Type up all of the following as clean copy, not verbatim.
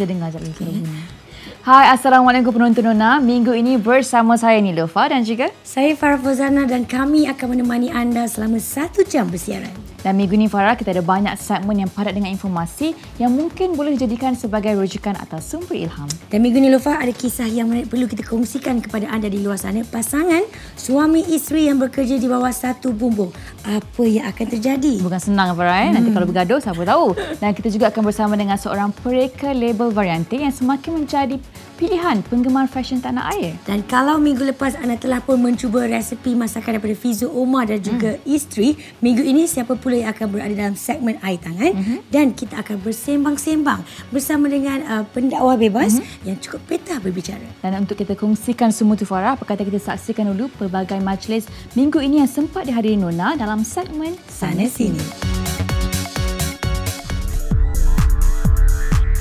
kita dengar sekejap lagi. Hai, Assalamualaikum penonton Nona. Minggu ini bersama saya Nilofa dan juga saya Farah Fauzana dan kami akan menemani anda selama 1 jam bersiaran. Dan minggu ini Farah, kita ada banyak segmen yang padat dengan informasi yang mungkin boleh dijadikan sebagai rujukan atau sumber ilham. Dan minggu ini Lofa ada kisah yang perlu kita kongsikan kepada anda di luar sana. Pasangan suami isteri yang bekerja di bawah satu bumbung. Apa yang akan terjadi? Bukan senang Farah. Nanti kalau bergaduh siapa tahu. Dan kita juga akan bersama dengan seorang pereka label Variante yang semakin menjadi pilihan penggemar fashion tanah air. Dan kalau minggu lepas anda telah pun mencuba resepi masakan daripada Fizu Omar dan juga isteri, minggu ini siapa pula yang akan berada dalam segmen Air Tangan dan kita akan bersembang-sembang bersama dengan pendakwah bebas yang cukup petah berbicara. Dan untuk kita kongsikan semua tu Farah, apa kata kita saksikan dulu pelbagai majlis minggu ini yang sempat dihadiri Nona dalam segmen Sana Sini.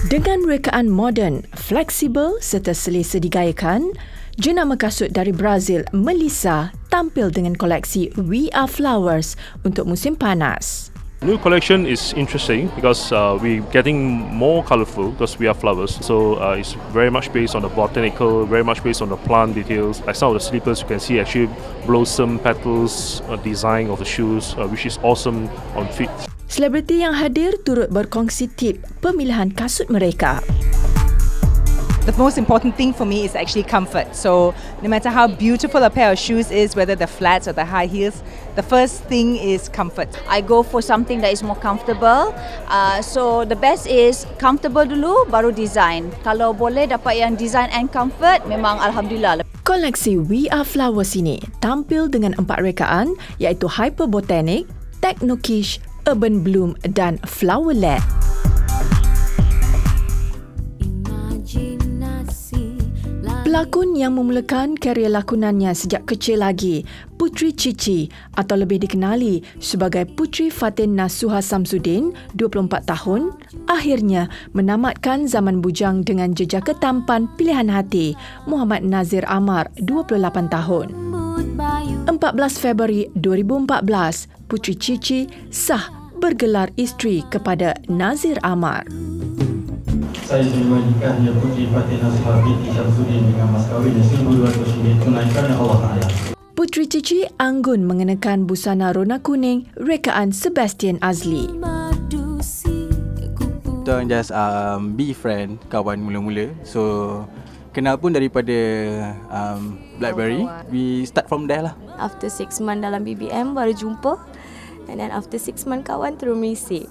Dengan rekaan moden, fleksibel serta selesa digayakan, jenama kasut dari Brazil, Melissa, tampil dengan koleksi We Are Flowers untuk musim panas. New collection is interesting because we're getting more colorful because we are flowers. So it's very much based on the botanical, very much based on the plant details. Like some of the slippers, you can see actually blossom petals design of the shoes, which is awesome on feet. Selebriti yang hadir turut berkongsi tip pemilihan kasut mereka. The most important thing for me is actually comfort. So no matter how beautiful a pair of shoes is, whether the flats or the high heels, the first thing is comfort. I go for something that is more comfortable. So the best is comfortable dulu, baru design. Kalau boleh dapat yang design and comfort, memang alhamdulillah. Koleksi We Are Flowers ini tampil dengan 4 rekaan iaitu Hyper Botanic, Techno Quiche, Urban Bloom dan Flower Lab. Pelakon yang memulakan karya lakonannya sejak kecil lagi, Puteri Cici atau lebih dikenali sebagai Puteri Fatin Nasuha Samsudin, 24 tahun, akhirnya menamatkan zaman bujang dengan jejaka tampan pilihan hati, Muhammad Nazir Amar, 28 tahun. 14 Februari 2014, Puteri Cici sah bergelar isteri kepada Nazir Amar. Saya terima nikah ya Puteri Fatin Nasuha binti Syamsuddin dengan mas kahwin RM1,200 tunai kerana Allah Ta'ala. Puteri Cici anggun mengenakan busana rona kuning rekaan Sebastian Azli. Kita orang just be friend, kawan mula-mula. So kenal pun daripada BlackBerry. We start from there lah. After 6 months dalam BBM baru jumpa. And then after 6 months kawan terus merisik.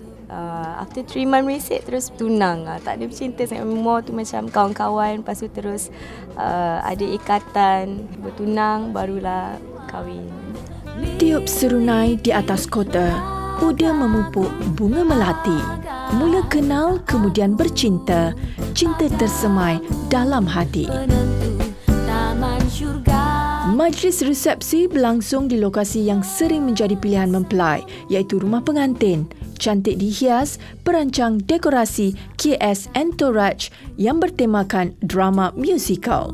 After 3 months merisik terus tunang. Tak ada bercinta sangat, more tu macam kawan-kawan. Lepas tu terus ada ikatan, bertunang, barulah kahwin. Tiup serunai di atas kota, Uda memupuk bunga melati. Mula kenal kemudian bercinta, cinta tersemai dalam hati. Majlis resepsi berlangsung di lokasi yang sering menjadi pilihan mempelai iaitu rumah pengantin. Cantik dihias, perancang dekorasi KS Entourage yang bertemakan drama musikal.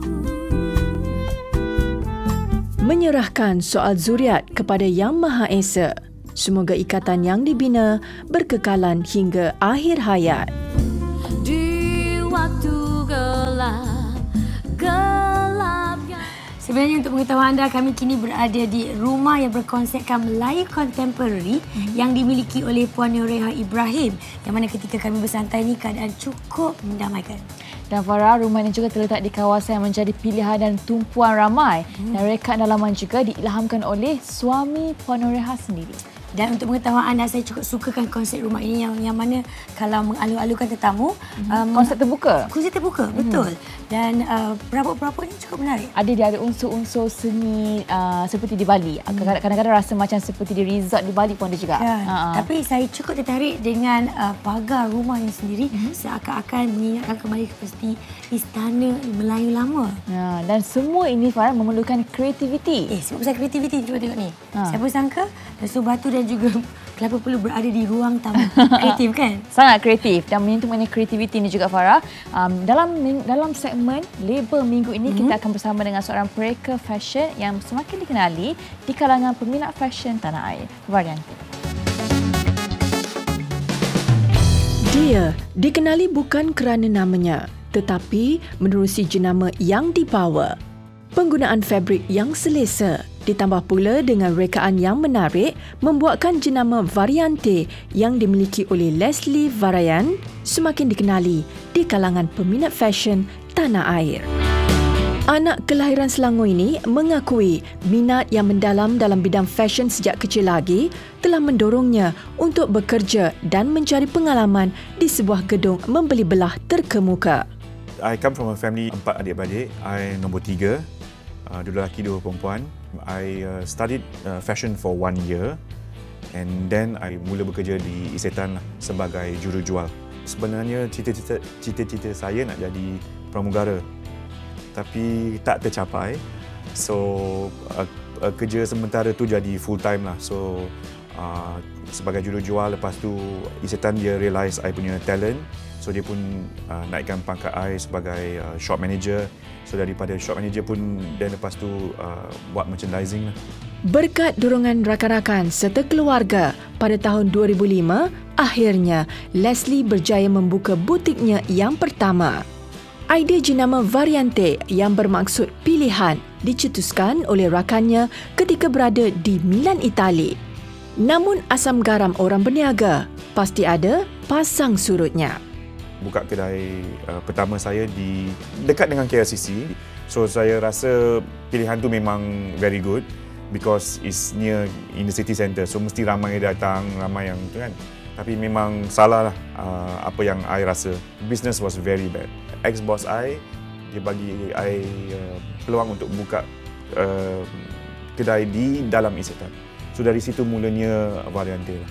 Menyerahkan soal zuriat kepada Yang Maha Esa. Semoga ikatan yang dibina berkekalan hingga akhir hayat. Di waktu gelap. Sebenarnya untuk pengetahuan anda, kami kini berada di rumah yang berkonsepkan Melayu Contemporary yang dimiliki oleh Puan Noreha Ibrahim, yang mana ketika kami bersantai ini keadaan cukup mendamaikan. Dan Farah, rumah ini juga terletak di kawasan yang menjadi pilihan dan tumpuan ramai. Dan rekaan dalaman juga diilhamkan oleh suami Puan Noreha sendiri. Dan untuk pengetahuan anda, saya cukup sukakan konsep rumah ini yang mana kalau mengalu-alukan tetamu. Konsep terbuka? Konsep terbuka, betul. Dan perabot-perabot ini cukup menarik. Dia ada unsur-unsur seni seperti di Bali. Kadang-kadang rasa macam seperti di resort di Bali pun ada juga. Tapi saya cukup tertarik dengan pagar rumah ini sendiri. Seakan-akan mengingatkan kembali seperti istana Melayu lama. Dan semua ini Farah memerlukan kreativiti. Sebab pasal kreativiti, cuba tengok ni. Siapa sangka Dasu Batu dan juga kelapa perlu berada di ruang tamu. Kreatif kan? Sangat kreatif dan menyentuh mengenai kreativiti ini juga Farah. Dalam segmen label minggu ini kita akan bersama dengan seorang pereka fashion yang semakin dikenali di kalangan peminat fashion tanah air, Variante. Dia dikenali bukan kerana namanya, tetapi menerusi jenama yang dibawa. Penggunaan fabrik yang selesa ditambah pula dengan rekaan yang menarik membuatkan jenama Variante yang dimiliki oleh Leslie Varian semakin dikenali di kalangan peminat fashion tanah air. Anak kelahiran Selangor ini mengakui minat yang mendalam dalam bidang fashion sejak kecil lagi telah mendorongnya untuk bekerja dan mencari pengalaman di sebuah gedung membeli belah terkemuka. I come from a family 4 adik-beradik. I nombor 3, 2 lelaki 2 perempuan. I studied fashion for 1 year and then I mula bekerja di Isetan sebagai jurujual. Sebenarnya cita-cita saya nak jadi pramugara, tapi tak tercapai. So kerja sementara tu jadi full time lah. So sebagai jurujual, lepas tu Isetan dia realise I punya talent. So dia pun naikkan pangkat I sebagai shop manager. So daripada shop manager pun dan lepas tu buat merchandising lah. Berkat dorongan rakan-rakan serta keluarga, pada tahun 2005, akhirnya Leslie berjaya membuka butiknya yang pertama. Idea jenama Variante yang bermaksud pilihan dicetuskan oleh rakannya ketika berada di Milan, Itali. Namun asam garam orang berniaga, pasti ada pasang surutnya. Buka kedai pertama saya di dekat dengan KLCC. So saya rasa pilihan tu memang very good because it's near in the city centre. So mesti ramai datang, ramai yang tu kan. Tapi memang salah lah apa yang I rasa. Business was very bad. Ex-boss I, dia bagi I peluang untuk buka kedai di dalam Isetan. So dari situ mulanya Variante lah.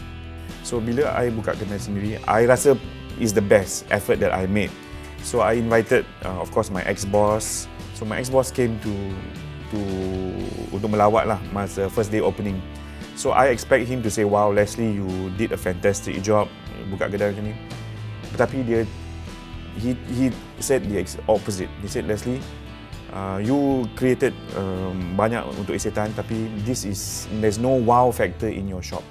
So bila I buka kedai sendiri, I rasa is the best effort that I made. So I invited, of course, my ex-boss. So my ex-boss came to untuk melawat lah masa first day opening. So I expect him to say, wow, Leslie, you did a fantastic job buka kedai macam ni. Tetapi he said the opposite. He said, Leslie, you created banyak untuk Isetan, tapi there's no wow factor in your shop.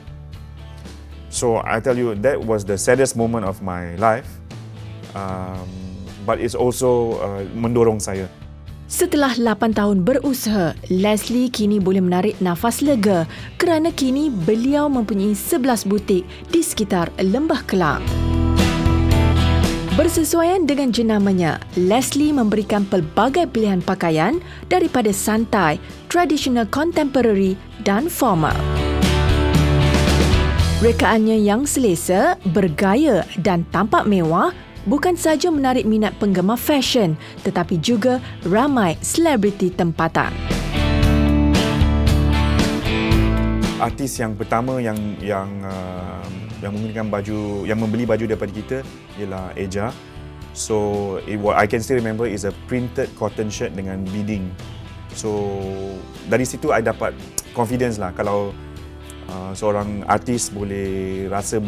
So I tell you, that was the saddest moment of my life, but it's also mendorong saya. Setelah 8 tahun berusaha, Leslie kini boleh menarik nafas lega kerana kini beliau mempunyai 11 butik di sekitar Lembah Kelang. Bersesuaian dengan jenamanya, Leslie memberikan pelbagai pilihan pakaian daripada santai, tradisional, contemporary dan formal. Rekaannya yang selesa, bergaya dan tampak mewah bukan sahaja menarik minat penggemar fashion tetapi juga ramai selebriti tempatan. Artis yang pertama yang menggunakan baju, yang membeli baju daripada kita ialah Eja. So I can still remember is a printed cotton shirt dengan beading. So dari situ I dapat confidence lah kalau seorang artis boleh rasa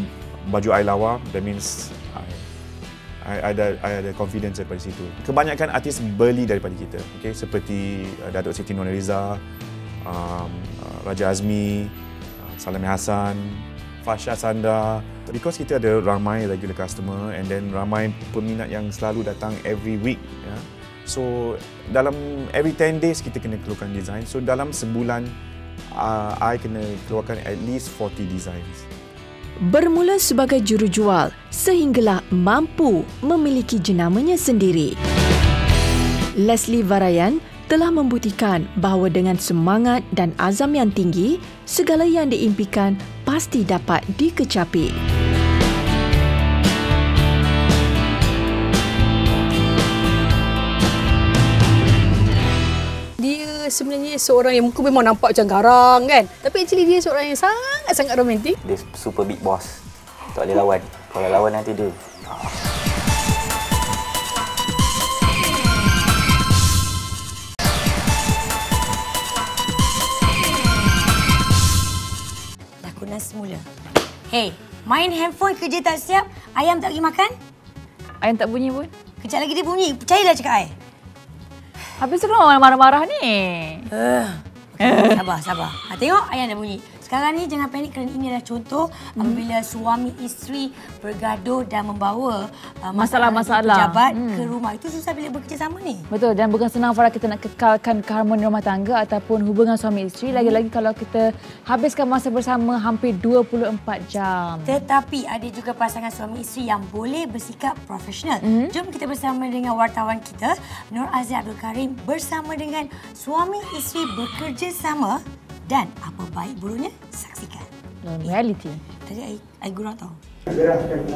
baju I lawa, that means I ada confidence daripada situ. Kebanyakan artis beli daripada kita, okay? Seperti Datuk Siti Nurhaliza, Raja Azmi, Salami Hassan, Fasha Sanda. Because kita ada ramai regular customer and then ramai peminat yang selalu datang every week. Ya. So dalam every 10 days kita kena keluarkan design. So dalam sebulan I kena keluarkan at least 40 designs. Bermula sebagai jurujual sehinggalah mampu memiliki jenamanya sendiri. Leslie Varian telah membuktikan bahawa dengan semangat dan azam yang tinggi, segala yang diimpikan pasti dapat dikecapi. Dia sebenarnya seorang yang muka memang nampak macam garang kan. Tapi actually dia seorang yang sangat-sangat romantik. Dia super big boss. Tak boleh lawan. Kalau lawan nanti dia. Lakonan semula. Hey, main handphone kerja tak siap, ayam tak pergi makan? Ayam tak bunyi pun. Kejap lagi dia bunyi. Percayalah cakap I. Habis tu kan orang marah-marah ni. Sabar. Tengok ayam dah bunyi. Sekarang ni jangan panik kerana ini adalah contoh apabila suami isteri bergaduh dan membawa masalah-masalah pejabat ke rumah. Itu susah bila bekerjasama ni. Betul, dan bukan senang Farah kita nak kekalkan keharmonian rumah tangga ataupun hubungan suami isteri. Lagi-lagi kalau kita habiskan masa bersama hampir 24 jam. Tetapi ada juga pasangan suami isteri yang boleh bersikap profesional. Jom kita bersama dengan wartawan kita, Nur Azia Abdul Karim, bersama dengan suami isteri bekerja sama dan apa baik buruknya, saksikan. Reality. Tadi I gurau tahu. Gerakkan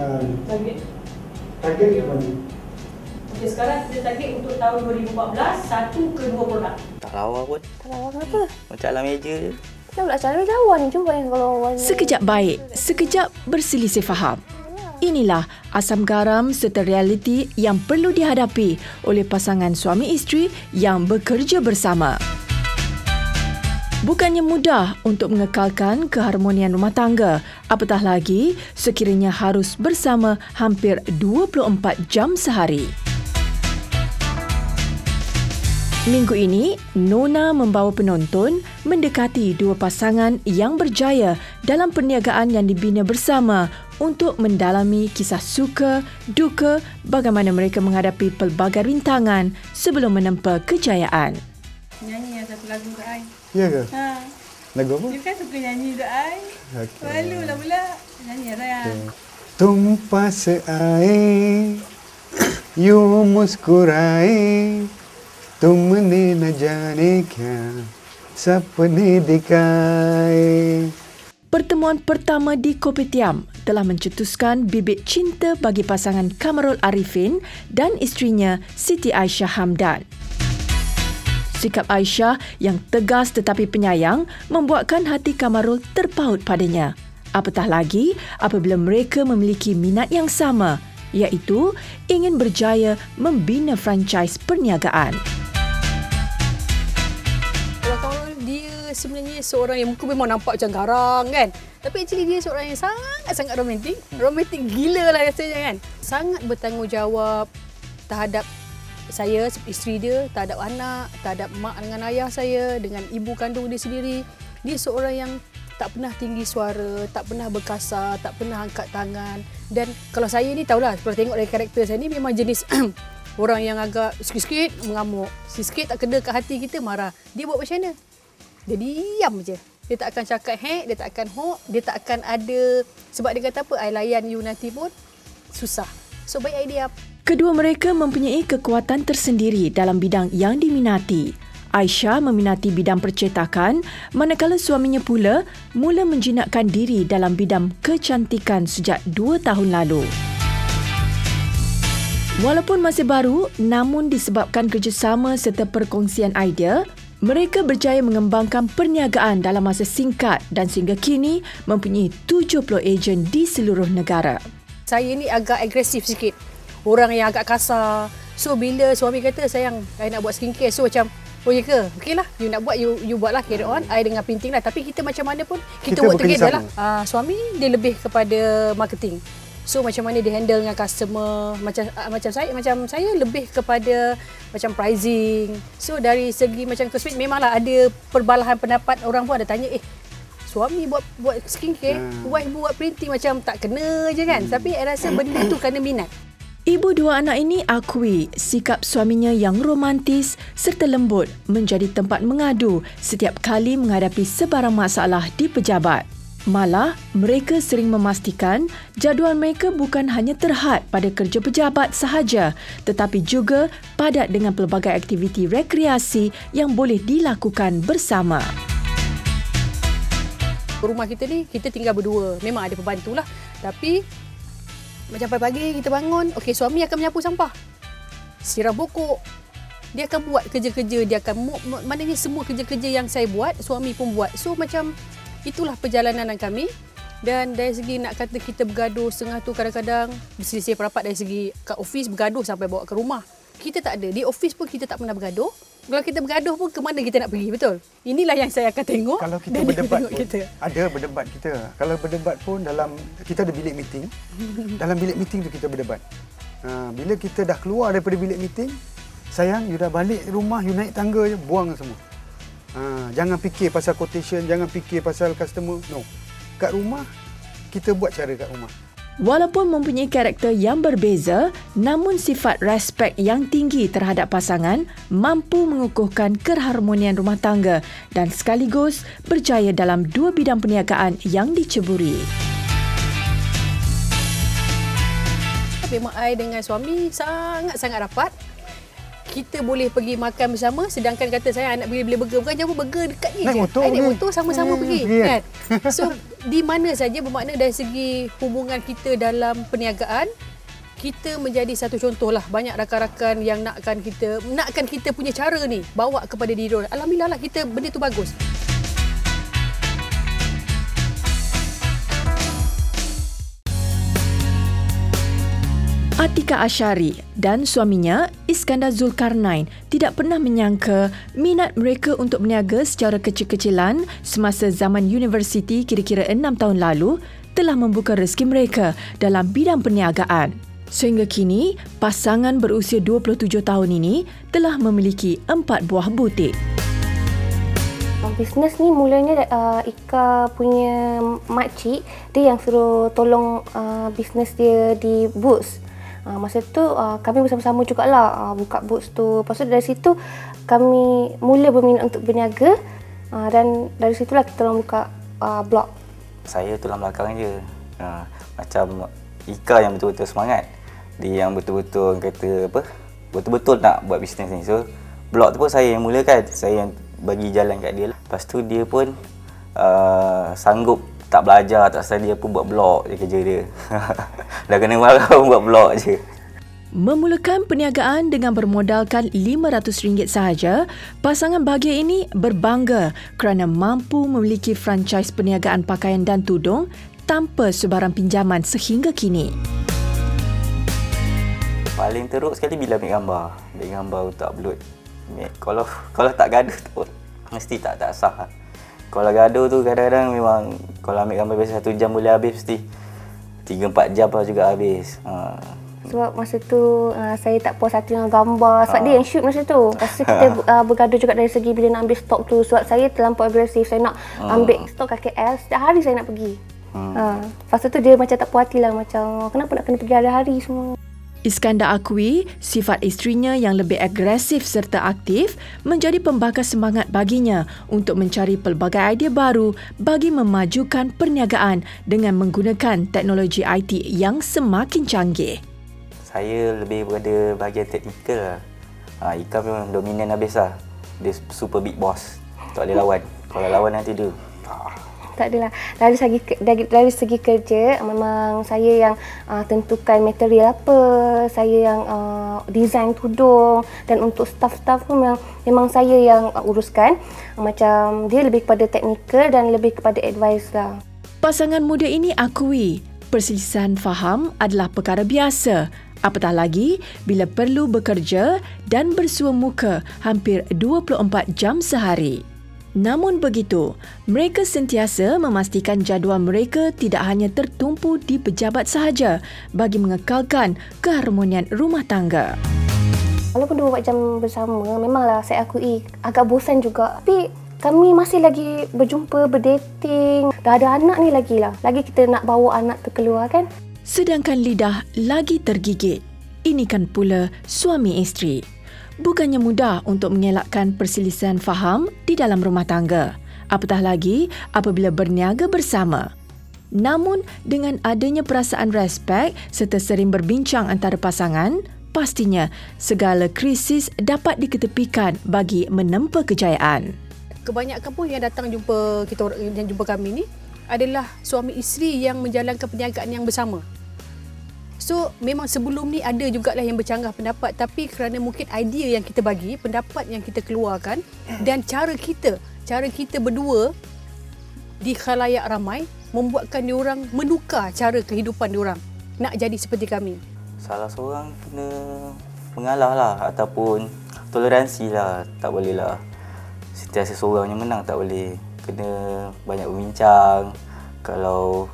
target ke mana? Okey, sekarang kita target untuk tahun 2014, 1 ke 2 produk. Tak lawa pun. Tak lawa kenapa? Macam alam meja je. Dah pula cara lawa ni. Cuba yang kalau warna. Sekejap baik, sekejap berselisih faham. Inilah asam garam serta realiti yang perlu dihadapi oleh pasangan suami isteri yang bekerja bersama. Bukannya mudah untuk mengekalkan keharmonian rumah tangga, apatah lagi sekiranya harus bersama hampir 24 jam sehari. Minggu ini, Nona membawa penonton mendekati dua pasangan yang berjaya dalam perniagaan yang dibina bersama untuk mendalami kisah suka, duka, bagaimana mereka menghadapi pelbagai rintangan sebelum menempa kejayaan. Nyanyi yang satu lagu kat I. Ya ke? Ha. Lagu apa? You kan suka nyanyi kat I. Okay. Malulah pula. Nyanyi Raya. Okay. तुम पास आए यूं मुस्कुराए तुमने न जाने क्या सपने दिखाए. Pertemuan pertama di Kopitiam telah mencetuskan bibit cinta bagi pasangan Kamarul Arifin dan isterinya Siti Aisyah Hamdan. Sikap Aisyah yang tegas tetapi penyayang membuatkan hati Kamarul terpaut padanya. Apatah lagi apabila mereka memiliki minat yang sama, iaitu ingin berjaya membina franchise perniagaan. Kamarul dia sebenarnya seorang yang muka memang nampak macam garang kan. Tapi actually dia seorang yang sangat-sangat romantik. Romantik gila lah rasanya kan. Sangat bertanggungjawab terhadap saya, isteri dia, terhadap anak, terhadap mak dengan ayah saya, dengan ibu kandung dia sendiri. Dia seorang yang tak pernah tinggi suara, tak pernah berkasar, tak pernah angkat tangan. Dan kalau saya ni tahulah, kalau tengok dari karakter saya ni memang jenis orang yang agak sikit-sikit mengamuk. Sikit tak kena kat hati kita marah. Dia buat macam mana? Dia diam je. Dia tak akan cakap hek, dia tak akan hok, dia tak akan ada. Sebab dia kata apa, I layan you nanti pun susah. So baik idea. Kedua mereka mempunyai kekuatan tersendiri dalam bidang yang diminati. Aisyah meminati bidang percetakan, manakala suaminya pula mula menjinakkan diri dalam bidang kecantikan sejak 2 tahun lalu. Walaupun masih baru, namun disebabkan kerjasama serta perkongsian idea, mereka berjaya mengembangkan perniagaan dalam masa singkat dan sehingga kini mempunyai 70 ejen di seluruh negara. Saya ni agak agresif sikit. Orang yang agak kasar. So bila suami kata, sayang, I nak buat skincare. So macam, oh ya ke? Okeylah, you nak buat, you buatlah, carry on. I dengan printing lah. Tapi kita macam mana pun, kita work together lah. Suami dia lebih kepada marketing. So macam mana dia handle dengan customer. Macam saya lebih kepada macam pricing. So dari segi macam kosmetik, memanglah ada perbalahan pendapat. Orang pun ada tanya, suami buat skincare, wife buat printing, macam tak kena je kan. Tapi saya rasa benda tu kerana minat. Ibu dua anak ini akui sikap suaminya yang romantis serta lembut menjadi tempat mengadu setiap kali menghadapi sebarang masalah di pejabat. Malah, mereka sering memastikan jadual mereka bukan hanya terhad pada kerja pejabat sahaja, tetapi juga padat dengan pelbagai aktiviti rekreasi yang boleh dilakukan bersama. Rumah kita ni, kita tinggal berdua. Memang ada pembantu lah. Tapi macam pagi-pagi kita bangun, okey, suami akan menyapu sampah, siram pokok. Dia akan buat kerja-kerja, dia akan maknanya semua kerja-kerja yang saya buat, suami pun buat. So macam itulah perjalanan kami. Dan dari segi nak kata kita bergaduh setengah tu, kadang-kadang berselisih pendapat dari segi kat office, bergaduh sampai bawa ke rumah. Kita tak ada. Di office pun kita tak pernah bergaduh. Kalau kita bergaduh pun ke mana kita nak pergi, betul? Inilah yang saya akan tengok. Kalau kita berdebat pun, ada berdebat kita. Kalau berdebat pun dalam, kita ada bilik meeting. Dalam bilik meeting tu kita berdebat. Bila kita dah keluar daripada bilik meeting, sayang, you dah balik rumah, you naik tangga je, buang semua. Jangan fikir pasal quotation, jangan fikir pasal customer. No. Kat rumah, kita buat cara kat rumah. Walaupun mempunyai karakter yang berbeza, namun sifat respek yang tinggi terhadap pasangan mampu mengukuhkan keharmonian rumah tangga dan sekaligus berjaya dalam dua bidang perniagaan yang diceburi. Memang I dengan suami sangat-sangat rapat. Kita boleh pergi makan bersama, sedangkan kata saya nak pergi beli burger, bukan jauh burger dekat ni je. Naik motor sama-sama pergi kan. So di mana saja, bermakna dari segi hubungan kita dalam perniagaan, kita menjadi satu contoh lah. Banyak rakan-rakan yang nakkan kita punya cara ni bawa kepada diri orang. Alhamdulillah lah, kita benda tu bagus. Atika Ashari dan suaminya Iskandar Zulkarnain tidak pernah menyangka minat mereka untuk berniaga secara kecil-kecilan semasa zaman universiti kira-kira 6 tahun lalu telah membuka rezeki mereka dalam bidang perniagaan. Sehingga kini, pasangan berusia 27 tahun ini telah memiliki 4 buah butik. Bisnes ni mulanya Ika punya makcik, dia yang suruh tolong bisnes dia di Boots. Masa tu kami bersama-sama jugalah buka Boots tu. Lepas tu dari situ kami mula berminat untuk berniaga dan dari situlah kita orang buka blog. Saya tulang belakang je. Macam Ika yang betul-betul semangat. Dia yang betul-betul kata apa? Betul-betul nak buat bisnes ni. So blog tu pun saya yang mulakan. Saya yang bagi jalan kat dia lah. Lepas tu dia pun sanggup tak belajar, tak study apa, buat blog je kerja dia. Dah kena marah buat blog je. Memulakan perniagaan dengan bermodalkan RM500 sahaja, pasangan bahagia ini berbangga kerana mampu memiliki franchise perniagaan pakaian dan tudung tanpa sebarang pinjaman sehingga kini. Paling teruk sekali bila ambil gambar. Ambil gambar untuk upload. Kalau tak gaduh tu mesti tak sah. Kalau gaduh tu kadang-kadang memang kalau ambil gambar biasa 1 jam boleh habis, mesti 3-4 jam lah juga habis. Sebab masa tu saya tak puas hati dengan gambar. Sebab dia yang shoot masa tu. Lepas tu kita bergaduh juga dari segi bila nak ambil stok tu. Sebab saya terlampau agresif. Saya nak ambil stok kat KL. Setiap hari saya nak pergi. Lepas tu dia macam tak puas hati lah. Macam kenapa nak kena pergi hari-hari semua. Iskandar akui sifat isterinya yang lebih agresif serta aktif menjadi pembakar semangat baginya untuk mencari pelbagai idea baru bagi memajukan perniagaan dengan menggunakan teknologi IT yang semakin canggih. Saya lebih pada bahagian teknikal lah. Ika memang dominan habis lah. Dia super big boss. Tak boleh lawan. Kalau lawan nanti dia tak adalah. Dari segi kerja, memang saya yang tentukan material apa, saya yang design tudung, dan untuk staff-staff pun memang saya yang uruskan. Macam dia lebih kepada teknikal dan lebih kepada advice lah. Pasangan muda ini akui perselisihan faham adalah perkara biasa. Apatah lagi bila perlu bekerja dan bersua muka hampir 24 jam sehari. Namun begitu, mereka sentiasa memastikan jadual mereka tidak hanya tertumpu di pejabat sahaja bagi mengekalkan keharmonian rumah tangga. Walaupun 24 jam bersama, memanglah saya akui agak bosan juga. Tapi kami masih lagi berjumpa, berdating. Dah ada anak ni lagi lah. Lagi kita nak bawa anak tu keluar kan. Sedangkan lidah lagi tergigit. Ini kan pula suami isteri. Bukannya mudah untuk mengelakkan perselisihan faham di dalam rumah tangga. Apatah lagi apabila berniaga bersama. Namun, dengan adanya perasaan respek serta sering berbincang antara pasangan, pastinya segala krisis dapat diketepikan bagi menempa kejayaan. Kebanyakan pun yang datang jumpa kita, yang jumpa kami ni adalah suami isteri yang menjalankan perniagaan yang bersama. So, memang sebelum ni ada jugalah yang bercanggah pendapat, tapi kerana mungkin idea yang kita bagi, pendapat yang kita keluarkan dan cara kita berdua di khalayak ramai membuatkan diorang menukar cara kehidupan diorang nak jadi seperti kami. Salah seorang kena mengalah lah ataupun toleransi lah. Tak boleh lah sentiasa seorang yang menang, tak boleh. Kena banyak berbincang. Kalau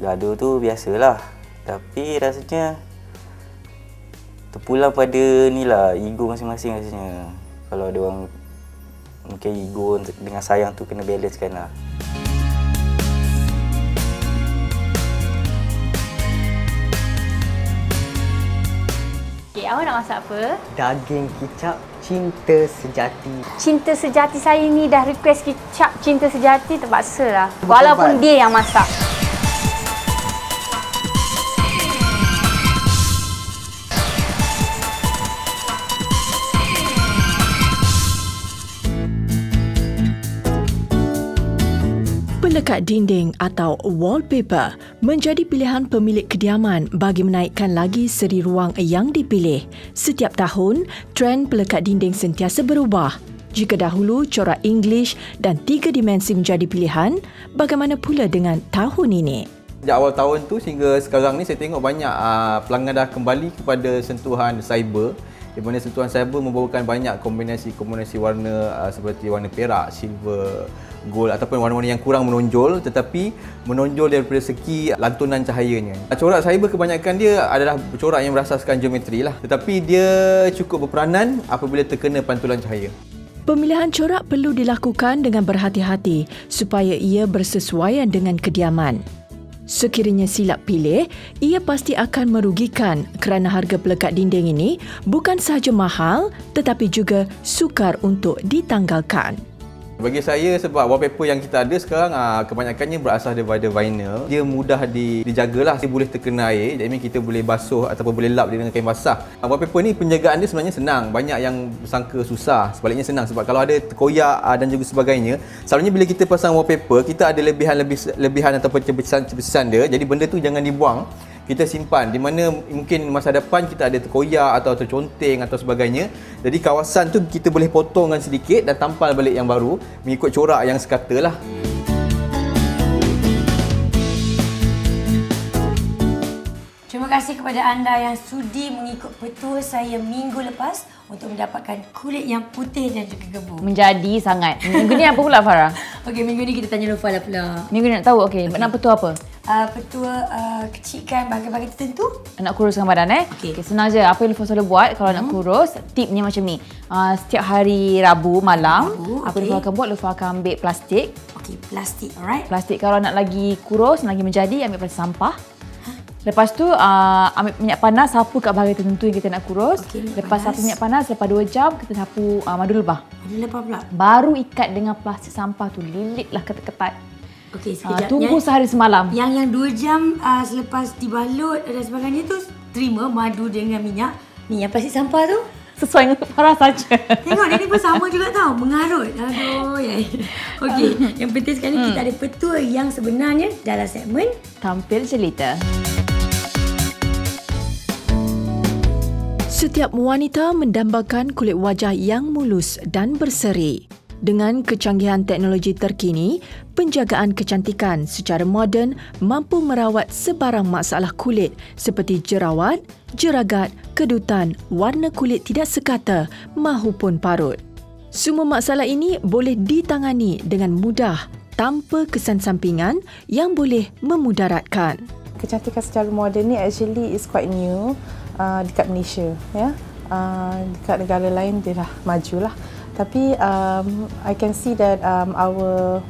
gaduh tu biasalah. Tapi rasanya terpulang pada ni lah, ego masing-masing rasanya. Kalau ada orang mungkin ego dengan sayang tu kena balancekan lah. Okay, awak nak masak apa? Daging kicap cinta sejati. Cinta sejati saya ni dah request kicap cinta sejati, terpaksa lah. Walaupun dia yang masak. Pelekat dinding atau wallpaper menjadi pilihan pemilik kediaman bagi menaikkan lagi seri ruang yang dipilih. Setiap tahun, trend pelekat dinding sentiasa berubah. Jika dahulu corak English dan 3 dimensi menjadi pilihan, bagaimana pula dengan tahun ini? Sejak awal tahun tu sehingga sekarang ni saya tengok banyak pelanggan dah kembali kepada sentuhan cyber, di mana sentuhan cyber membawakan banyak kombinasi warna seperti warna perak, silver, gold ataupun warna-warna yang kurang menonjol tetapi menonjol daripada segi lantunan cahayanya. Corak cyber kebanyakan dia adalah corak yang berasaskan geometri lah, tetapi dia cukup berperanan apabila terkena pantulan cahaya. Pemilihan corak perlu dilakukan dengan berhati-hati supaya ia bersesuaian dengan kediaman. Sekiranya silap pilih, ia pasti akan merugikan kerana harga pelekat dinding ini bukan sahaja mahal tetapi juga sukar untuk ditanggalkan. Bagi saya, sebab wallpaper yang kita ada sekarang kebanyakannya berasas daripada vinyl. Dia mudah dijagalah, dia boleh terkena air. Jadi kita boleh basuh ataupun boleh lap dia dengan kain basah. Wallpaper ni penjagaan dia sebenarnya senang. Banyak yang sangka susah, sebaliknya senang. Sebab kalau ada terkoyak dan juga sebagainya, selalunya bila kita pasang wallpaper, kita ada lebihan ataupun cebisan dia. Jadi benda tu jangan dibuang. Kita simpan, di mana mungkin masa depan kita ada terkoyak atau terconteng atau sebagainya. Jadi kawasan tu kita boleh potongkan sedikit dan tampal balik yang baru mengikut corak yang sekata lah. Terima kasih kepada anda yang sudi mengikut petua saya minggu lepas untuk mendapatkan kulit yang putih dan juga gebu. Menjadi sangat. Minggu ni apa pula Farah? Okey, minggu ni kita tanya Nufal pula. Minggu ni nak tahu, okey, nak petua apa? Petua kecilkan bahagian-bahagian tertentu. Nak kuruskan badan Okay, senang je. Apa yang Nufal selalu buat kalau nak kurus, tipnya macam ni. Setiap hari Rabu malam, apa Nufal akan buat, Nufal akan ambil plastik. Okey, plastik, alright. Plastik kalau nak lagi kurus, nak lagi menjadi, ambil plastik sampah. Lepas tu ambil minyak panas, sapu kat bahagian tertentu yang kita nak kurus. Lepas sapu minyak panas, lepas 2 jam kita sapu madu lebah. Madu lebah pula. Baru ikat dengan plastik sampah tu, lilitlah ketat-ketat. Okey, sekejap. Tunggu sehari semalam. Yang 2 jam selepas dibalut dan sebagainya tu terima madu dengan minyak. Ni yang plastik sampah tu sesuai dengan Farah saja. Tengok dia ni pun sama juga tau, mengarut. Aduh, ya. Okey, yang penting sekali kita ada petua yang sebenarnya dalam segmen Tampil Jelita. Setiap wanita mendambakan kulit wajah yang mulus dan berseri. Dengan kecanggihan teknologi terkini, penjagaan kecantikan secara moden mampu merawat sebarang masalah kulit seperti jerawat, jeragat, kedutan, warna kulit tidak sekata mahupun parut. Semua masalah ini boleh ditangani dengan mudah tanpa kesan sampingan yang boleh memudaratkan. Kecantikan secara moden ni actually is quite new dekat Malaysia, ya. Dekat negara lain dia dah majulah. Tapi I can see that our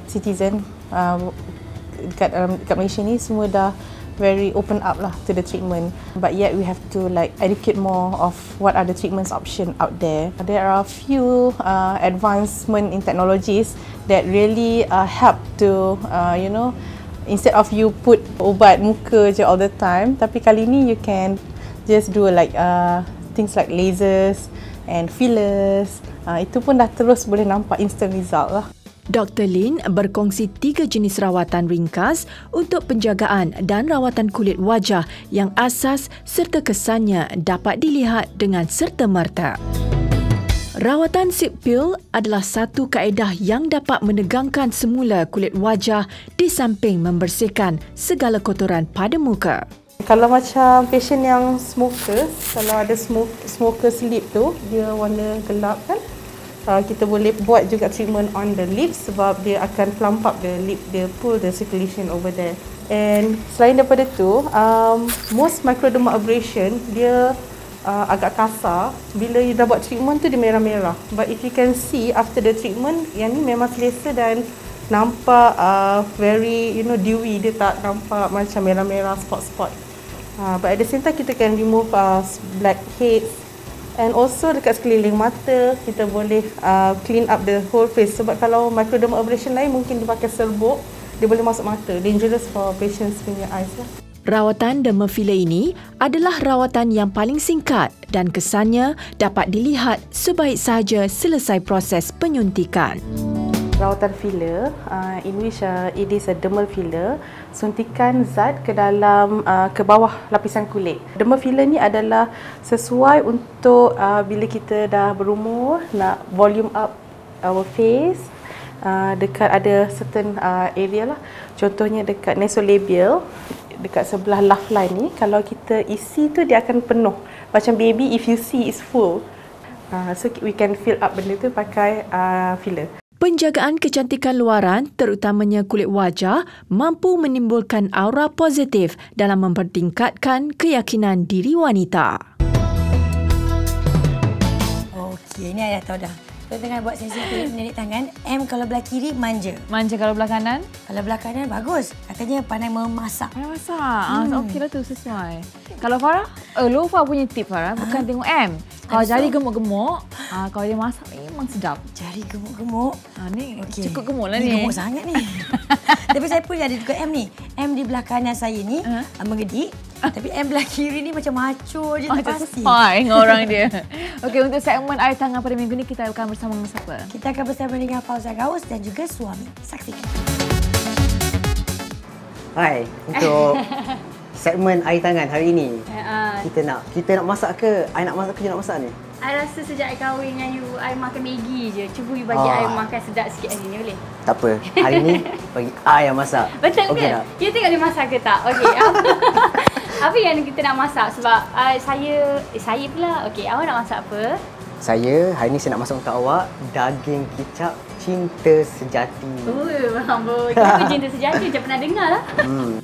citizen dekat Malaysia ni semua dah very open up lah to the treatment. But yet we have to like educate more of what are the treatments option out there. There are a few advancement in technologies that really help to instead of you put ubat muka je all the time, tapi kali ni you can just do like things like lasers and fillers. Itu pun dah terus boleh nampak instant result lah. Dr. Lin berkongsi 3 jenis rawatan ringkas untuk penjagaan dan rawatan kulit wajah yang asas serta kesannya dapat dilihat dengan serta-merta. Rawatan Sip Peel adalah satu kaedah yang dapat menegangkan semula kulit wajah di samping membersihkan segala kotoran pada muka. Kalau macam patient yang smoker, kalau ada smoker slip tu, dia warna gelap kan, kita boleh buat juga treatment on the lips sebab dia akan plump up the lip, dia pull the circulation over there. And selain daripada tu, most microdermal abrasion dia agak kasar. Bila you dah buat treatment tu dia merah-merah. But if you can see after the treatment, yang ni memang selesa dan nampak very dewy. Dia tak nampak macam merah-merah spot-spot. But at the same time kita can remove blackheads. And also dekat sekeliling mata kita boleh clean up the whole face. Sebab kalau microdermal ablation lain mungkin dia pakai serbuk, dia boleh masuk mata. Dangerous for patients punya eyes lah. Rawatan derma filler ini adalah rawatan yang paling singkat dan kesannya dapat dilihat sebaik sahaja selesai proses penyuntikan. Rawatan filler, in which it is a dermal filler, suntikan zat ke dalam ke bawah lapisan kulit. Dermal filler ni adalah sesuai untuk bila kita dah berumur nak volume up our face. Dekat ada certain area lah, contohnya dekat nasolabial, dekat sebelah laugh line ni, kalau kita isi tu dia akan penuh. Macam baby, if you see is full. So we can fill up benda tu pakai filler. Penjagaan kecantikan luaran, terutamanya kulit wajah, mampu menimbulkan aura positif dalam mempertingkatkan keyakinan diri wanita. Okey, ni ayah tahu dah. Kita tengah buat sesi menerik tangan. M kalau belah kiri manja. Manja kalau belah kanan? Kalau belah kanan bagus. Katanya pandai memasak. Pandai masak. Okeylah tu sesuai. Kalau Farah, Lofa punya tip Farah, bukan tengok M. Kalau jari gemuk-gemuk, kalau dia masak memang sedap. Jari gemuk-gemuk. Ni cukup gemuk lah ni. Ni gemuk sangat ni. Tapi saya pun ada juga M ni. M di belah kanan saya ni mengedik. Tapi M belah kiri ni macam macho je. Macam spy dengan orang dia. Okey, untuk segmen air tangan pada minggu ni kita akan bersama dengan siapa? Kita akan bersama dengan Fauzia Gaus dan juga suami. Saksikan. Hai, untuk segmen air tangan hari ini, kita nak masak ke? I nak masak ke you nak masak ni? I rasa sejak I kahwin dengan you, I makan Maggi je. Cuba you bagi I makan sedap sikit hari ni, boleh? Tak apa, hari ni bagi I yang masak. Betul okay ke? Tak? You tengok dia masak ke tak? Okey. Apa yang kita nak masak? Sebab saya pula. Okey, awak nak masak apa? Hari ni saya nak masak untuk awak daging kicap cinta sejati. Mambo. Itu cinta sejati macam pernah dengar lah.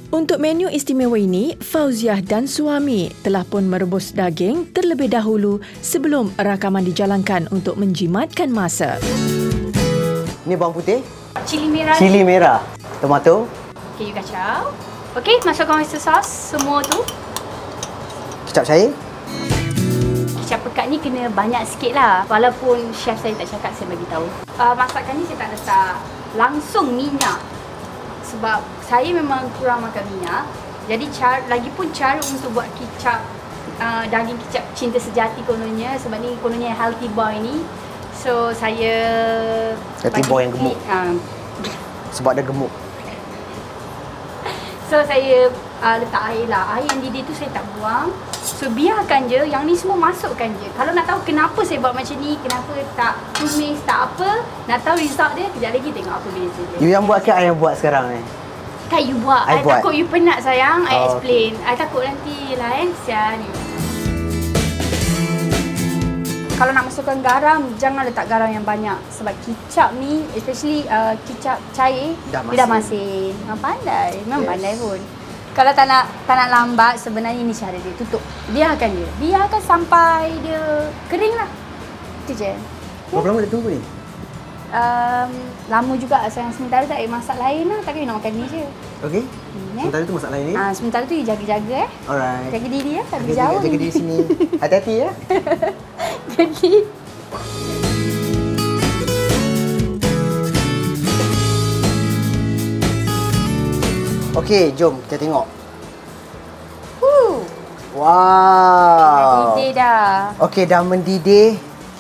Untuk menu istimewa ini, Fauziah dan suami telah pun merebus daging terlebih dahulu sebelum rakaman dijalankan untuk menjimatkan masa. Ini bawang putih. Cili merah. Cili merah. Tomato. Okey, you kacau. Okey, masukkan oyster sauce semua tu. Kicap cair. Kicap pekat ni kena banyak sikit lah. Walaupun chef saya tak cakap, saya bagi tahu. Masakan ni saya tak letak langsung minyak. Sebab saya memang kurang makan minyak. Jadi lagipun cara untuk buat kicap, daging kicap cinta sejati kononnya. Sebab ni kononnya healthy boy ni. So saya healthy boy yang gemuk. Sebab dia gemuk. So saya letak air lah. Air yang didih tu saya tak buang. So biarkan je, yang ni semua masukkan je. Kalau nak tahu kenapa saya buat macam ni, kenapa tak tumis, tak apa, nak tahu result dia, kejap lagi tengok apa beza dia. You yang buat ke I yang buat sekarang ni? Kan you buat. I takut you penat sayang, I explain. I takut nanti lain sial ni. Kalau nak masukkan garam, jangan letak garam yang banyak. Sebab kicap ni, especially kicap cair, dia dah masin. Memang pandai. Memang pandai pun. Kalau tak nak lambat, sebenarnya ini cara dia. Tutup. Biarkan dia. Biarkan sampai dia kering lah. Itu je. Berapa lama dia tunggu ni? Lama juga. Sementara tak masak lain lah. Tapi nak makan ni je. Okey. Sementara tu masak lain ni? Sementara tu you jaga-jaga Alright. Jaga diri ya. Tak pergi jauh. Jaga diri sini. Hati-hati ya. Jadi. Okey, jom kita tengok. Wow. Mendidih dah. Okey, dah mendidih.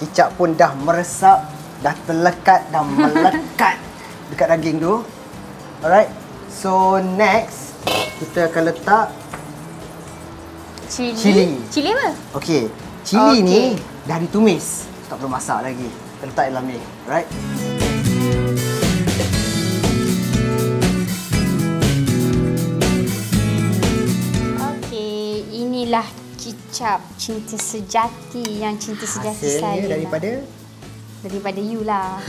Kicap pun dah meresap, dah terlekat, dah melekat dekat daging tu. Alright. So next kita akan letak cili. Cili apa? Okey. Cili ni dah ditumis. Tak perlu masak lagi. Kita letak dalam ni. Alright. Inilah kicap cinta sejati yang cinta sejati saya. Hasilnya daripada you lah.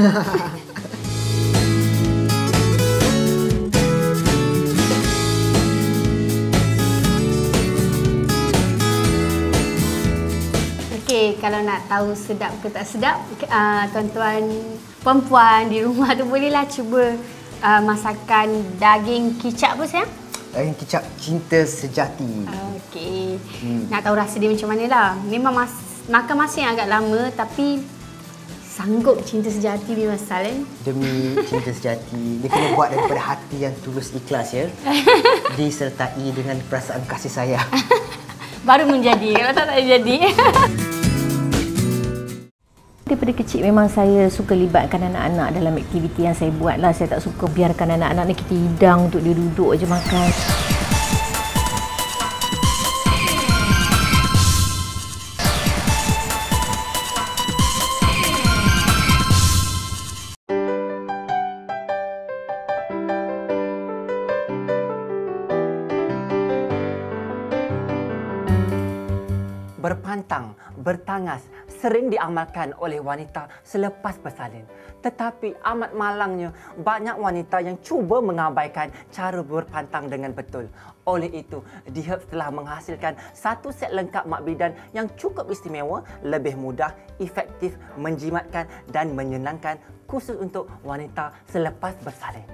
Okey, kalau nak tahu sedap ke tak sedap, tuan-tuan perempuan di rumah tu bolehlah cuba masakan daging kicap apa sayang? Daging kicap cinta sejati. Okey. Nak tahu rasa dia macam mana lah. Memang makan masa yang agak lama tapi sanggup cinta sejati dia Masal Demi cinta sejati, dia kena buat daripada hati yang tulus ikhlas ya. Disertai dengan perasaan kasih sayang. Baru menjadi, kalau tak jadi. Daripada kecil memang saya suka libatkan anak-anak dalam aktiviti yang saya buat lah. Saya tak suka biarkan anak-anak ni kita hidang untuk dia duduk aja makan. Berpantang, bertangas sering diamalkan oleh wanita selepas bersalin. Tetapi amat malangnya banyak wanita yang cuba mengabaikan cara berpantang dengan betul. Oleh itu, DHerbs telah menghasilkan satu set lengkap mak bidan yang cukup istimewa, lebih mudah, efektif, menjimatkan dan menyenangkan khusus untuk wanita selepas bersalin.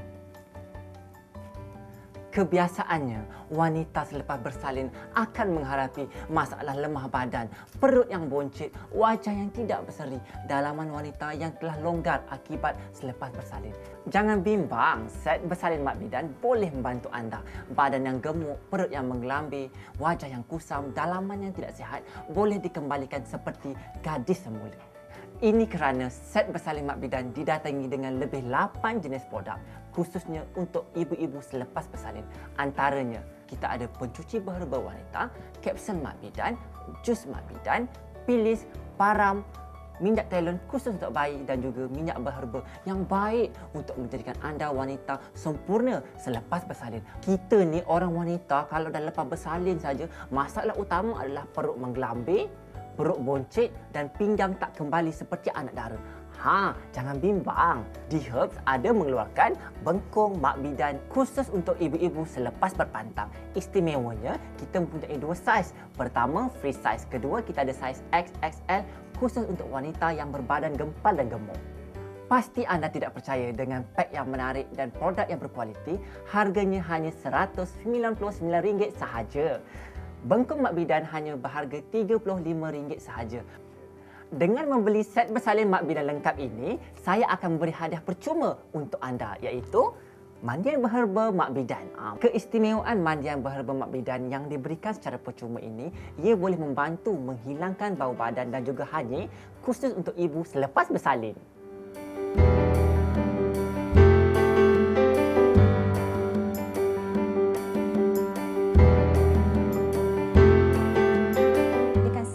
Kebiasaannya, wanita selepas bersalin akan menghadapi masalah lemah badan, perut yang boncit, wajah yang tidak berseri, dalaman wanita yang telah longgar akibat selepas bersalin. Jangan bimbang, set bersalin mak bidan boleh membantu anda. Badan yang gemuk, perut yang menggelambi, wajah yang kusam, dalaman yang tidak sihat boleh dikembalikan seperti gadis semula. Ini kerana set bersalin mak bidan didatangi dengan lebih 8 jenis produk khususnya untuk ibu-ibu selepas bersalin. Antaranya, kita ada pencuci berherba wanita, kapsul mak bidan, jus mak bidan, pilis, param, minyak talon khusus untuk bayi dan juga minyak berherba yang baik untuk menjadikan anda wanita sempurna selepas bersalin. Kita ni orang wanita kalau dah lepas bersalin saja, masalah utama adalah perut menggelambir, perut boncit dan pinggang tak kembali seperti anak dara. Jangan bimbang. DHerbs ada mengeluarkan bengkung mak bidan khusus untuk ibu-ibu selepas berpantang. Istimewanya, kita mempunyai 2 saiz. Pertama, free size. Kedua, kita ada saiz XXL khusus untuk wanita yang berbadan gempal dan gemuk. Pasti anda tidak percaya dengan pack yang menarik dan produk yang berkualiti. Harganya hanya RM199 sahaja. Bengkung mak bidan hanya berharga RM35 sahaja. Dengan membeli set bersalin mak bidan lengkap ini, saya akan memberi hadiah percuma untuk anda, iaitu mandian berherba mak bidan. Keistimewaan mandian berherba mak bidan yang diberikan secara percuma ini, ia boleh membantu menghilangkan bau badan dan juga hanyir khusus untuk ibu selepas bersalin.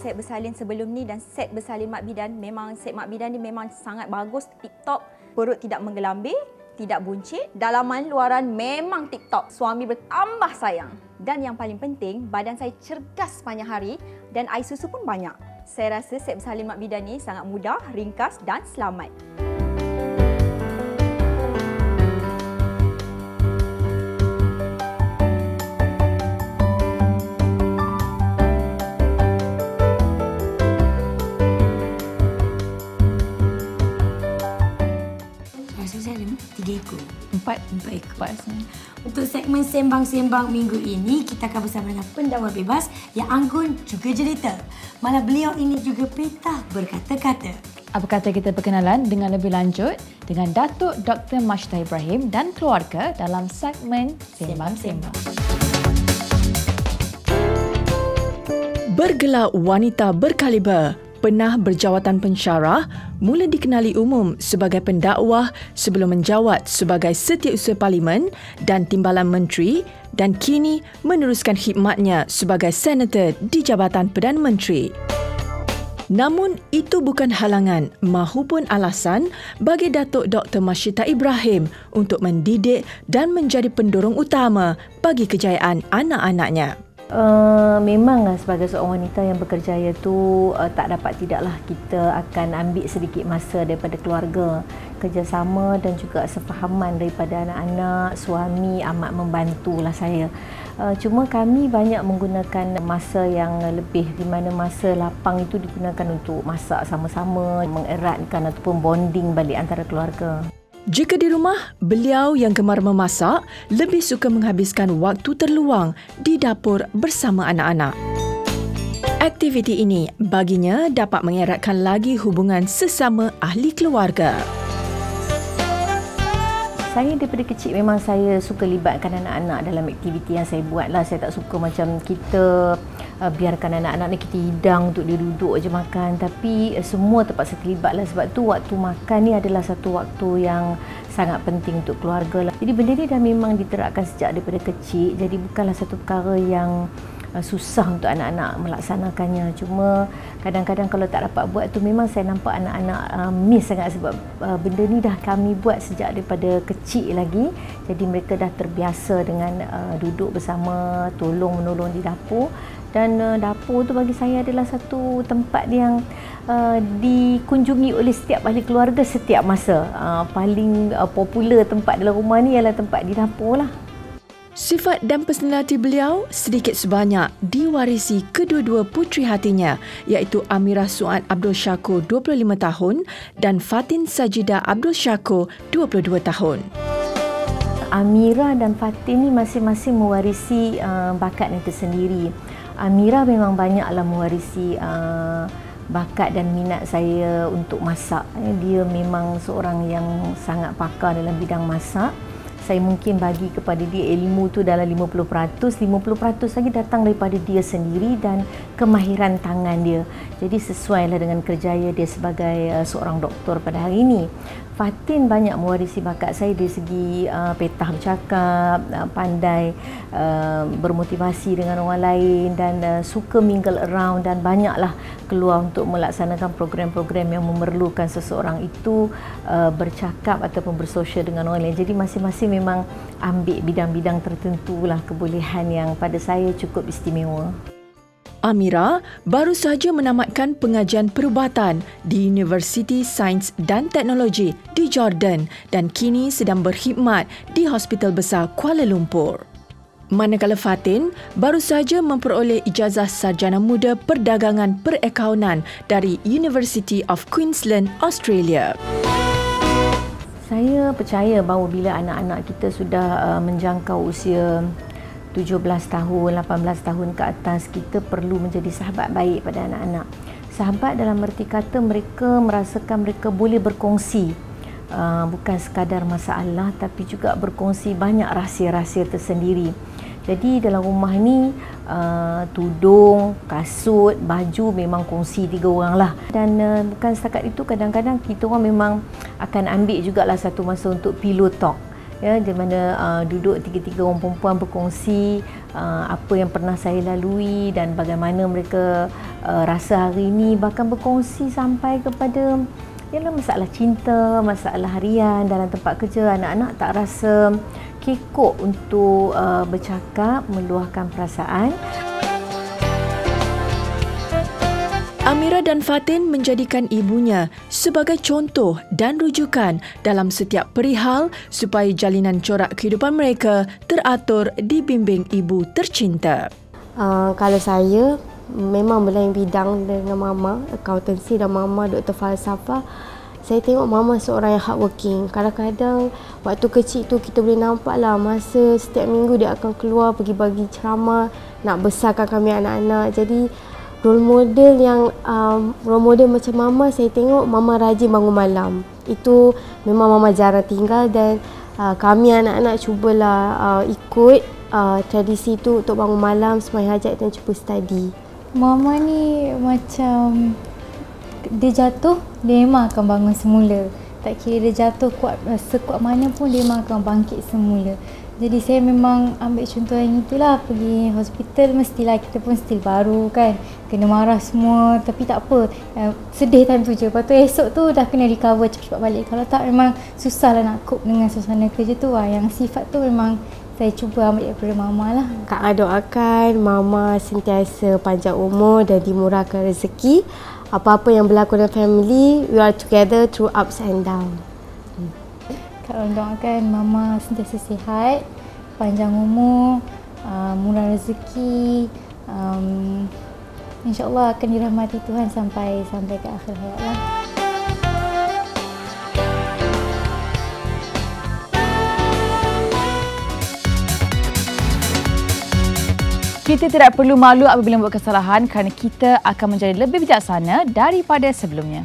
Set bersalin sebelum ni dan set bersalin mak bidan, memang set mak bidan ni memang sangat bagus, tip-top. Perut tidak menggelambir, tidak buncit, dalaman luaran memang tip-top. Suami bertambah sayang. Dan yang paling penting, badan saya cergas sepanjang hari dan air susu pun banyak. Saya rasa set bersalin mak bidan ni sangat mudah, ringkas dan selamat. Empat ekor. Untuk segmen Sembang-Sembang minggu ini, kita akan bersama dengan pendakwa bebas yang anggun juga jelita. Malah beliau ini juga petah berkata-kata. Apa kata kita perkenalan dengan lebih lanjut dengan Datuk Dr. Mashtah Ibrahim dan keluarga dalam segmen Sembang-Sembang. Bergelar wanita berkaliber, pernah berjawatan pensyarah, mula dikenali umum sebagai pendakwah sebelum menjawat sebagai Setiausaha Parlimen dan Timbalan Menteri dan kini meneruskan khidmatnya sebagai Senator di Jabatan Perdana Menteri. Namun itu bukan halangan mahupun alasan bagi Datuk Dr. Mashtah Ibrahim untuk mendidik dan menjadi pendorong utama bagi kejayaan anak-anaknya. Memanglah sebagai seorang wanita yang berkerjaya tu tak dapat tidaklah kita akan ambil sedikit masa daripada keluarga. Kerjasama dan juga sefahaman daripada anak-anak, suami amat membantulah saya. Cuma kami banyak menggunakan masa yang lebih, di mana masa lapang itu digunakan untuk masak sama-sama, mengeratkan ataupun bonding balik antara keluarga. Jika di rumah, beliau yang gemar memasak lebih suka menghabiskan waktu terluang di dapur bersama anak-anak. Aktiviti ini baginya dapat mengeratkan lagi hubungan sesama ahli keluarga. Saya daripada kecil memang saya suka libatkan anak-anak dalam aktiviti yang saya buat lah. Saya tak suka macam kita biarkan anak-anak ni kita hidang untuk dia duduk je makan. Tapi semua terpaksa terlibat lah. Sebab tu waktu makan ni adalah satu waktu yang sangat penting untuk keluarga lah. Jadi benda ni dah memang diterapkan sejak daripada kecil. Jadi bukanlah satu perkara yang susah untuk anak-anak melaksanakannya. Cuma kadang-kadang kalau tak dapat buat tu memang saya nampak anak-anak miss sangat sebab benda ni dah kami buat sejak daripada kecil lagi. Jadi mereka dah terbiasa dengan duduk bersama, tolong-menolong di dapur. Dan dapur tu bagi saya adalah satu tempat yang dikunjungi oleh setiap ahli keluarga setiap masa. Paling popular tempat dalam rumah ni ialah tempat di dapur lah. Sifat dan personaliti beliau sedikit sebanyak diwarisi kedua-dua puteri hatinya, iaitu Amirah Suad Abdul Syakur 25 tahun dan Fatin Sajidah Abdul Syakur 22 tahun. Amirah dan Fatin ni masing-masing mewarisi bakat yang tersendiri. Amirah memang banyaklah mewarisi bakat dan minat saya untuk masak. Dia memang seorang yang sangat pakar dalam bidang masak. Saya mungkin bagi kepada dia ilmu tu dalam 50%, 50% lagi datang daripada dia sendiri dan kemahiran tangan dia. Jadi sesuailah dengan kerjaya dia sebagai seorang doktor pada hari ini. Fatin banyak mewarisi bakat saya dari segi petah bercakap, pandai bermotivasi dengan orang lain dan suka mingle around dan banyaklah keluar untuk melaksanakan program-program yang memerlukan seseorang itu bercakap ataupun bersosial dengan orang lain. Jadi masing-masing memang ambil bidang-bidang tertentu lah kebolehan yang pada saya cukup istimewa. Amirah baru sahaja menamatkan pengajian perubatan di Universiti Sains dan Teknologi di Jordan dan kini sedang berkhidmat di Hospital Besar Kuala Lumpur. Manakala Fatin baru sahaja memperoleh ijazah sarjana muda perdagangan perakaunan dari University of Queensland, Australia. Saya percaya bahawa bila anak-anak kita sudah menjangkau usia 17 tahun, 18 tahun ke atas, kita perlu menjadi sahabat baik pada anak-anak. Sahabat dalam erti kata mereka merasakan mereka boleh berkongsi. Bukan sekadar masalah tapi juga berkongsi banyak rahsia-rahsia tersendiri. Jadi dalam rumah ni tudung, kasut, baju memang kongsi 3 orang lah. Dan bukan setakat itu, kadang-kadang kita orang memang akan ambil jugalah satu masa untuk pillow talk. Ya, di mana duduk 3 orang perempuan berkongsi apa yang pernah saya lalui dan bagaimana mereka rasa hari ini, bahkan berkongsi sampai kepada ialah masalah cinta, masalah harian dalam tempat kerja. Anak-anak tak rasa kekok untuk bercakap, meluahkan perasaan. Amirah dan Fatin menjadikan ibunya sebagai contoh dan rujukan dalam setiap perihal supaya jalinan corak kehidupan mereka teratur dibimbing ibu tercinta. Kalau saya memang berlain bidang dengan mama, accountancy, dan mama doktor falsafah. Saya tengok mama seorang yang hardworking. Kadang-kadang waktu kecil tu kita boleh nampak lah masa setiap minggu dia akan keluar pergi bagi ceramah nak besarkan kami anak-anak. Jadi role model macam mama, saya tengok mama rajin bangun malam. Itu memang mama jarang tinggal dan kami anak-anak cubalah ikut tradisi tu untuk bangun malam, sembahyang hajat dan cuba study. Mama ni macam dia jatuh, dia memang akan bangun semula. Tak kira dia jatuh sekuat mana pun, dia memang akan bangkit semula. Jadi saya memang ambil contoh yang itulah. Pergi hospital mestilah kita pun still baru kan, kena marah semua, tapi tak apa, sedih time tu je. Lepas tu esok tu dah kena recover cepat-cepat balik. Kalau tak memang susahlah nak cope dengan suasana kerja tu. Yang sifat tu memang saya cuba ambil daripada mama lah. Kak doakan mama sentiasa panjang umur dan dimurahkan rezeki. Apa-apa yang berlaku dalam family, we are together through ups and down. Kak doakan mama sentiasa sihat, panjang umur, murah rezeki, insya-Allah akan dirahmati Tuhan sampai ke akhir hayat lah. Kita tidak perlu malu apabila membuat kesalahan kerana kita akan menjadi lebih bijaksana daripada sebelumnya.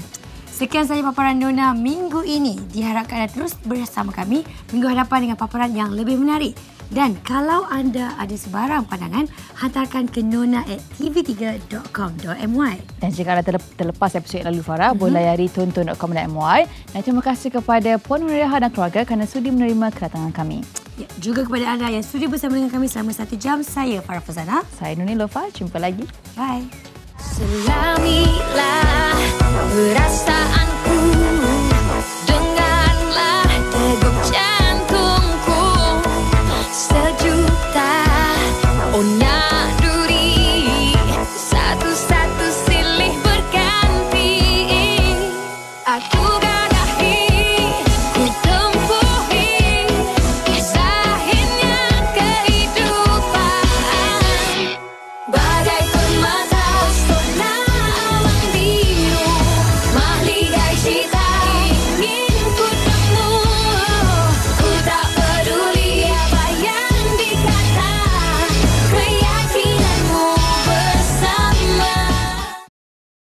Sekian sahaja paparan Nona minggu ini. Diharapkan anda terus bersama kami minggu hadapan dengan paparan yang lebih menarik. Dan kalau anda ada sebarang pandangan, hantarkan ke nona@tv3.com.my. Dan jika anda terlepas episod yang lalu, Farah, boleh layari tonton.com.my. Dan terima kasih kepada Puan Nurhaliza dan keluarga kerana sudi menerima kedatangan kami. Ya, juga kepada anda yang sudi bersama dengan kami selama 1 jam. Saya Farah Fazana. Saya Nuni Lofa. Jumpa lagi. Bye. Selamilah perasaanku.